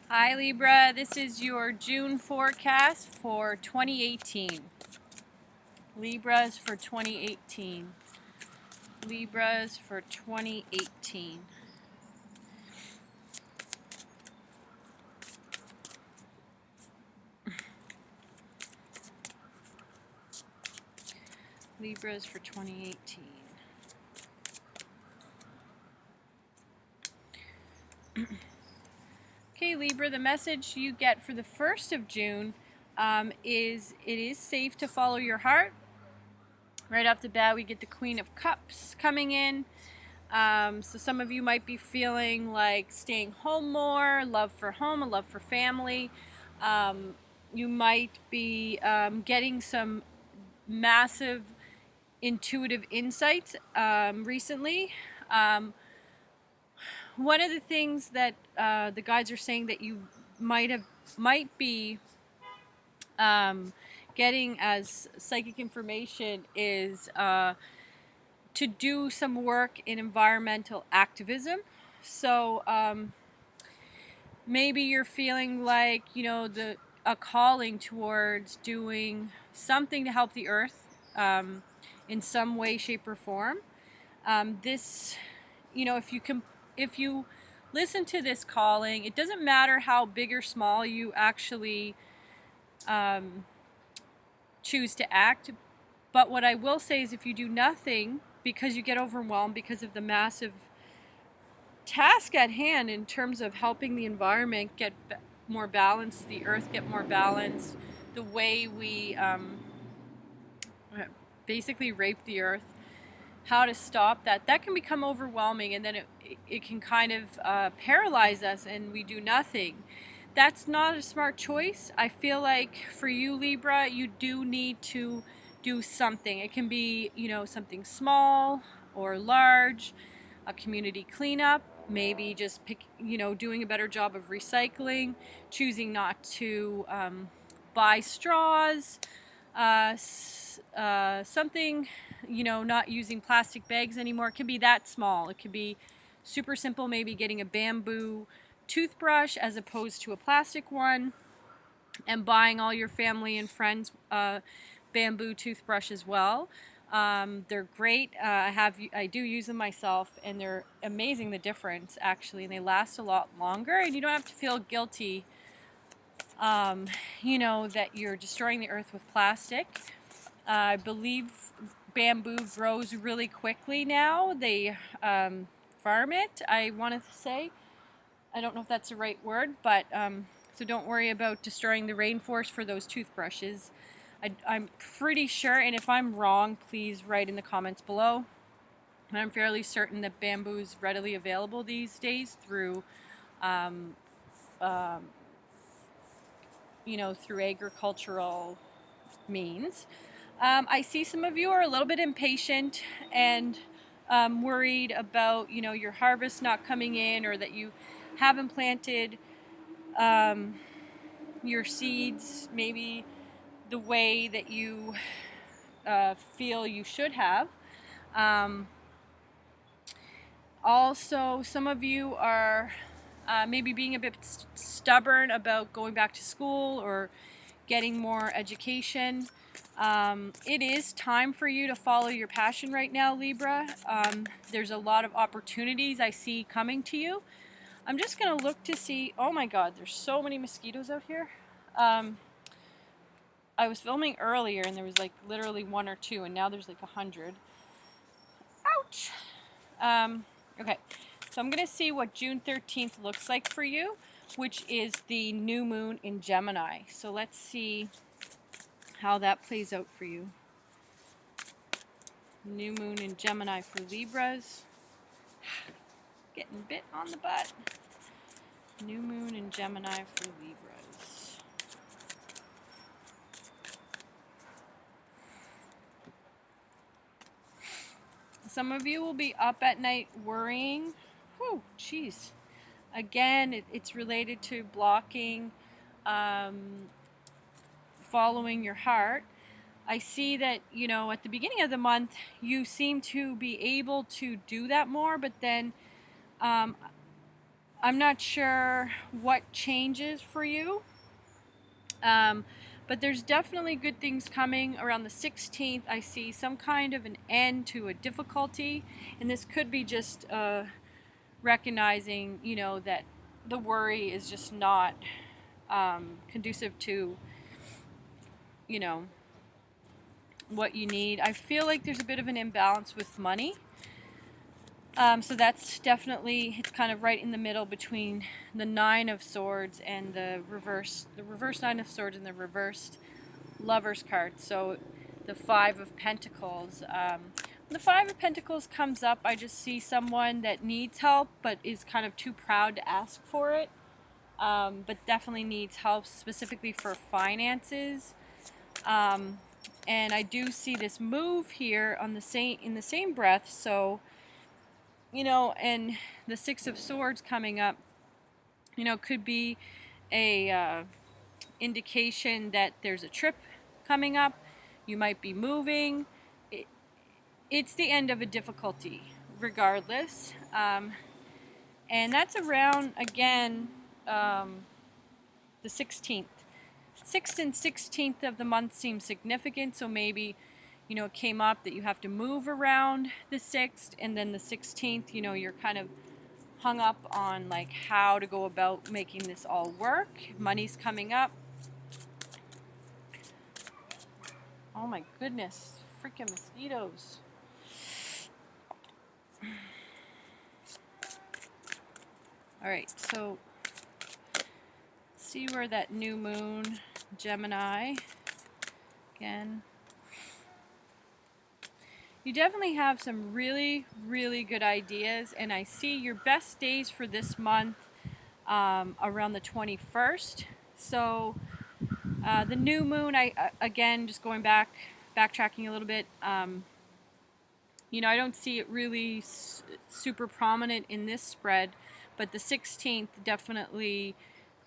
Hi Libra, this is your June forecast for 2018. Libras for 2018. Libras for 2018. Libras for 2018. Okay Libra, the message you get for the 1st of June is it is safe to follow your heart. Right off the bat we get the Queen of Cups coming in. So some of you might be feeling like staying home more, love for home, a love for family. You might be getting some massive intuitive insights recently. One of the things that the guides are saying that you might be getting as psychic information is to do some work in environmental activism. So maybe you're feeling like, you know, a calling towards doing something to help the earth in some way, shape, or form. This, you know, if you listen to this calling, it doesn't matter how big or small you actually choose to act. But what I will say is if you do nothing because you get overwhelmed because of the massive task at hand in terms of helping the environment get more balanced, the earth get more balanced, the way we basically rape the earth, how to stop that, that can become overwhelming, and then it can kind of paralyze us and we do nothing. That's not a smart choice. I feel like for you Libra, you do need to do something. It can be, you know, something small or large, a community cleanup, maybe just doing a better job of recycling, choosing not to buy straws, something, not using plastic bags anymore. It can be that small. It could be super simple, maybe getting a bamboo toothbrush as opposed to a plastic one, and buying all your family and friends bamboo toothbrush as well. They're great. I do use them myself, and they're amazing, the difference actually, and they last a lot longer, and you don't have to feel guilty that you're destroying the earth with plastic. I believe bamboo grows really quickly now. They farm it, I want to say. I don't know if that's the right word, but so don't worry about destroying the rainforest for those toothbrushes. I'm pretty sure, and if I'm wrong, please write in the comments below. And I'm fairly certain that bamboo is readily available these days through, through agricultural means. I see some of you are a little bit impatient and worried about, your harvest not coming in, or that you haven't planted your seeds maybe the way that you feel you should have. Also, some of you are maybe being a bit stubborn about going back to school or getting more education. It is time for you to follow your passion right now, Libra. There's a lot of opportunities I see coming to you. I'm just going to look to see, oh my god, there's so many mosquitoes out here. I was filming earlier and there was like literally 1 or 2, and now there's like 100. Ouch! Okay, so I'm going to see what June 13th looks like for you, which is the new moon in Gemini. So let's see how that plays out for you. New moon in Gemini for Libras. Getting bit on the butt. New moon in Gemini for Libras. Some of you will be up at night worrying. Whew, jeez. Again, it's related to blocking, following your heart. I see that, at the beginning of the month, you seem to be able to do that more, but then I'm not sure what changes for you, but there's definitely good things coming. Around the 16th, I see some kind of an end to a difficulty, and this could be just recognizing, you know, that the worry is just not conducive to, you know, what you need. I feel like there's a bit of an imbalance with money. So that's definitely, it's kind of right in the middle between the Nine of Swords and the reverse Nine of Swords and the reversed Lover's card. So the Five of Pentacles. When the Five of Pentacles comes up, I just see someone that needs help but is kind of too proud to ask for it. But definitely needs help specifically for finances. And I do see this move here on in the same breath. So, you know, and the Six of Swords coming up, you know, could be a indication that there's a trip coming up. You might be moving. It's the end of a difficulty, regardless. And that's around, again, the 16th. 6th and 16th of the month seem significant, so maybe, you know, it came up that you have to move around the 6th, and then the 16th, you know, you're kind of hung up on like how to go about making this all work. Money's coming up. Oh my goodness, freaking mosquitoes. All right, so see where that new moon, Gemini, again. You definitely have some really, really good ideas, and I see your best days for this month around the 21st. So the new moon, again, just going backtracking a little bit, you know, I don't see it really super prominent in this spread, but the 16th definitely,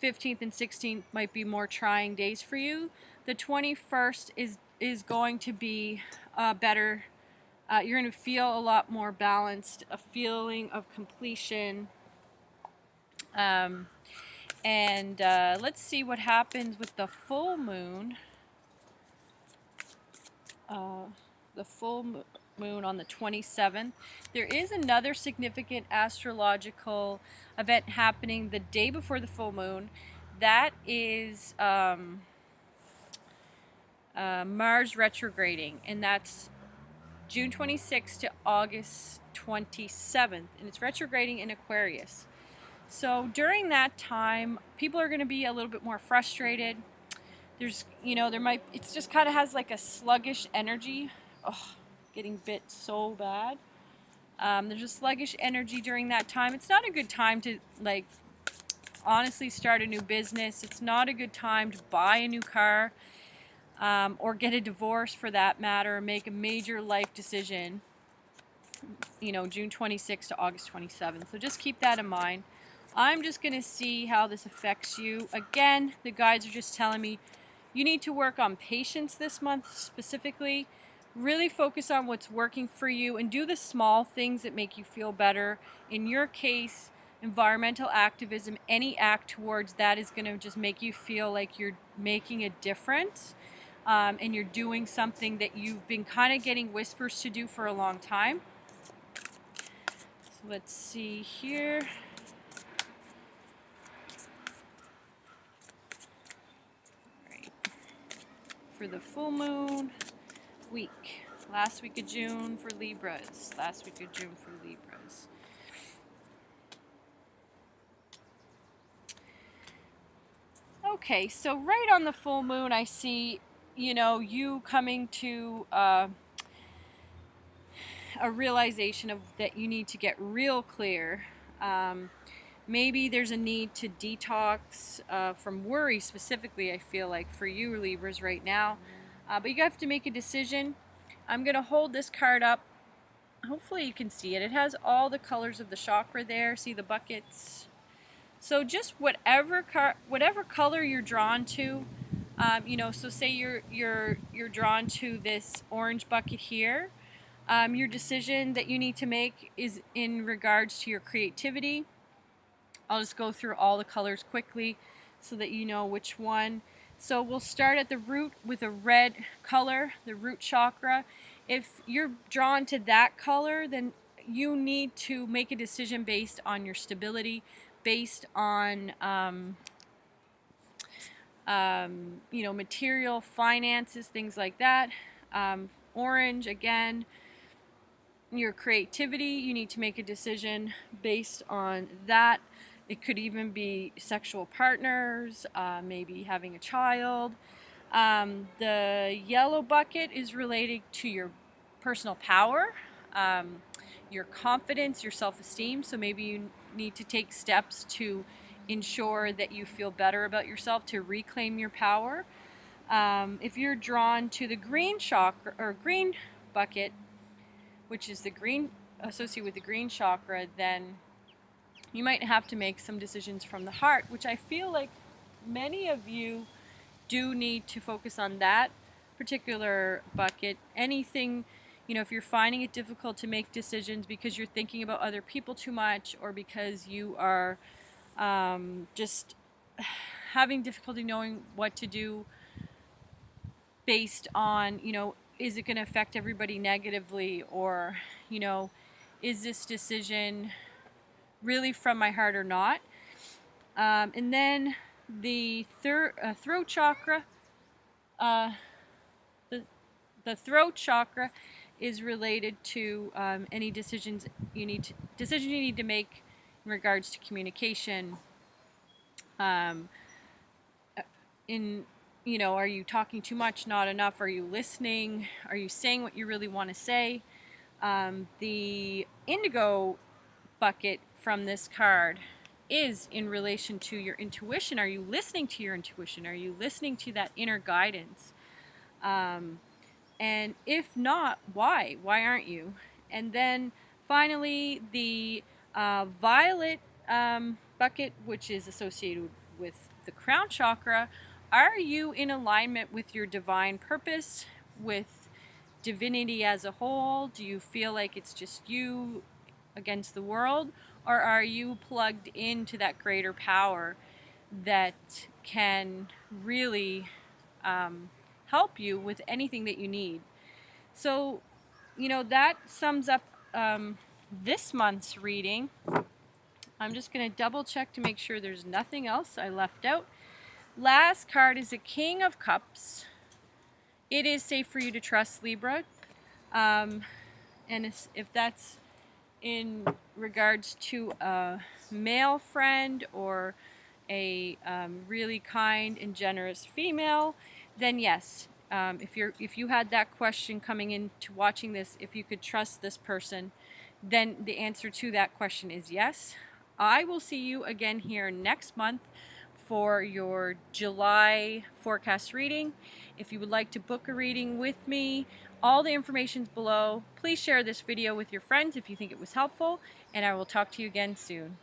15th and 16th might be more trying days for you. The 21st is going to be better. You're going to feel a lot more balanced, a feeling of completion. And let's see what happens with the full moon. The full moon on the 27th. There is another significant astrological event happening the day before the full moon. That is Mars retrograding, and that's June 26th to August 27th, and it's retrograding in Aquarius. So during that time, people are going to be a little bit more frustrated. There's, you know, it's just kind of has like a sluggish energy. Oh, getting bit so bad. There's a sluggish energy during that time. It's not a good time to, like, honestly start a new business. It's not a good time to buy a new car. Or get a divorce for that matter, make a major life decision, you know, June 26th to August 27th. So just keep that in mind. I'm just going to see how this affects you. Again, the guides are just telling me you need to work on patience this month specifically. Really focus on what's working for you and do the small things that make you feel better. In your case, environmental activism, any act towards that is going to just make you feel like you're making a difference. And you're doing something that you've been kind of getting whispers to do for a long time. So let's see here. All right. For the full moon week, last week of June for Libras. Last week of June for Libras. Okay, so right on the full moon, I see, you know, you coming to a realization of that you need to get real clear. Maybe there's a need to detox from worry specifically, I feel like, for you Libras right now. But you have to make a decision. I'm going to hold this card up. Hopefully you can see it. It has all the colors of the chakra there. See the buckets? So just whatever color you're drawn to, you know, so say you're drawn to this orange bucket here. Your decision that you need to make is in regards to your creativity. I'll just go through all the colors quickly so that you know which one. So we'll start at the root with a red color, the root chakra. If you're drawn to that color, then you need to make a decision based on your stability, based on you know, material, finances, things like that. Orange, again, your creativity, you need to make a decision based on that. It could even be sexual partners, maybe having a child. The yellow bucket is related to your personal power, your confidence, your self-esteem. So maybe you need to take steps to ensure that you feel better about yourself, to reclaim your power. If you're drawn to the green chakra or green bucket, which is the green associated with the green chakra, then you might have to make some decisions from the heart, which I feel like many of you do need to focus on that particular bucket. Anything, you know, if you're finding it difficult to make decisions because you're thinking about other people too much, or because you are just having difficulty knowing what to do based on, you know, is it going to affect everybody negatively, or, you know, is this decision really from my heart or not? And then the throat chakra, the throat chakra is related to any decisions you need to make in regards to communication. You know, are you talking too much, not enough? Are you listening? Are you saying what you really want to say? The indigo bucket from this card is in relation to your intuition. Are you listening to your intuition? Are you listening to that inner guidance? And if not, why? Why aren't you? And then finally, the violet bucket, which is associated with the crown chakra. Are you in alignment with your divine purpose, with divinity as a whole? Do you feel like it's just you against the world? Or are you plugged into that greater power that can really help you with anything that you need? So, you know, that sums up this month's reading. I'm just going to double check to make sure there's nothing else I left out. Last card is a King of Cups. It is safe for you to trust, Libra. And if that's in regards to a male friend or a really kind and generous female, then yes. If you had that question coming into watching this, if you could trust this person, then the answer to that question is yes. I will see you again here next month for your July forecast reading. If you would like to book a reading with me, all the information is below. Please share this video with your friends if you think it was helpful, and I will talk to you again soon.